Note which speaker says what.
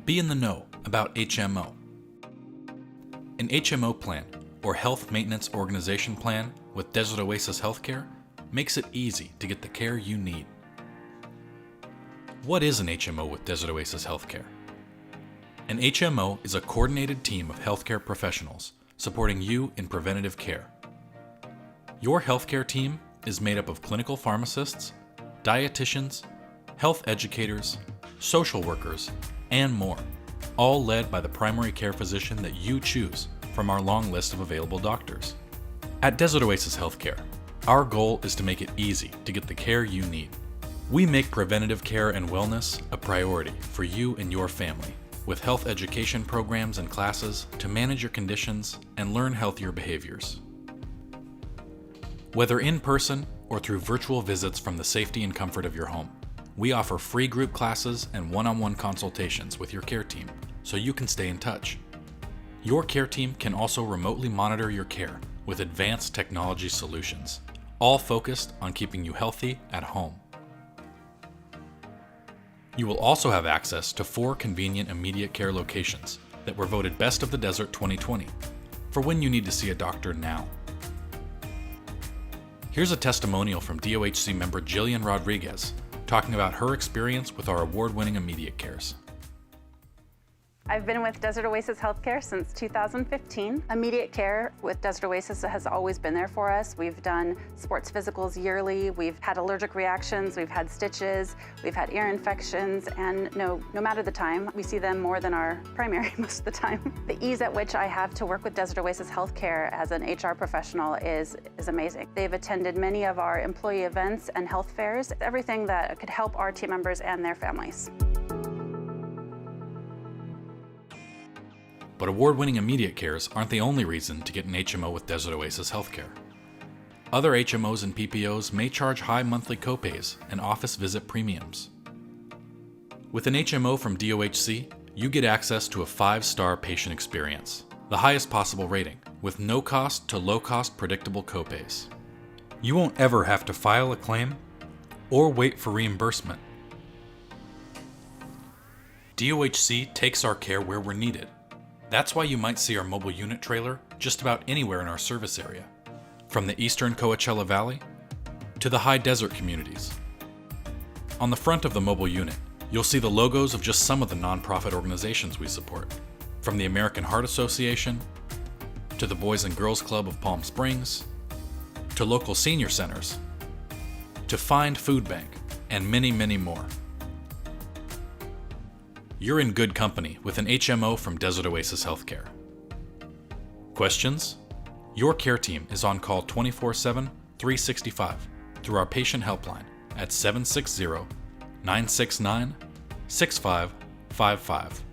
Speaker 1: Be in the know about HMO. An HMO plan, or Health Maintenance Organization plan, with Desert Oasis Healthcare makes it easy to get the care you need. What is an HMO with Desert Oasis Healthcare? An HMO is a coordinated team of healthcare professionals supporting you in preventative care. Your healthcare team is made up of clinical pharmacists, dietitians, health educators, social workers, and more, all led by the primary care physician that you choose from our long list of available doctors. At Desert Oasis Healthcare, our goal is to make it easy to get the care you need. We make preventative care and wellness a priority for you and your family, with health education programs and classes to manage your conditions and learn healthier behaviors. Whether in person or through virtual visits from the safety and comfort of your home, we offer free group classes and one-on-one consultations with your care team so you can stay in touch. Your care team can also remotely monitor your care with advanced technology solutions, all focused on keeping you healthy at home. You will also have access to 4 convenient immediate care locations that were voted Best of the Desert 2020 for when you need to see a doctor now. Here's a testimonial from DOHC member Jillian Rodriguez talking about her experience with our award-winning immediate cares.
Speaker 2: I've been with Desert Oasis Healthcare since 2015. Immediate care with Desert Oasis has always been there for us. We've done sports physicals yearly, we've had allergic reactions, we've had stitches, we've had ear infections, and no matter the time, we see them more than our primary most of the time. The ease at which I have to work with Desert Oasis Healthcare as an HR professional is amazing. They've attended many of our employee events and health fairs, everything that could help our team members and their families.
Speaker 1: But award-winning immediate cares aren't the only reason to get an HMO with Desert Oasis Healthcare. Other HMOs and PPOs may charge high monthly copays and office visit premiums. With an HMO from DOHC, you get access to a 5-star patient experience, the highest possible rating, with no cost to low-cost predictable copays. You won't ever have to file a claim or wait for reimbursement. DOHC takes our care where we're needed. That's why you might see our mobile unit trailer just about anywhere in our service area, from the eastern Coachella Valley to the high desert communities. On the front of the mobile unit, you'll see the logos of just some of the nonprofit organizations we support, from the American Heart Association to the Boys and Girls Club of Palm Springs to local senior centers to Find Food Bank and many, many more. You're in good company with an HMO from Desert Oasis Healthcare. Questions? Your care team is on call 24/7, 365 through our patient helpline at 760-969-6555.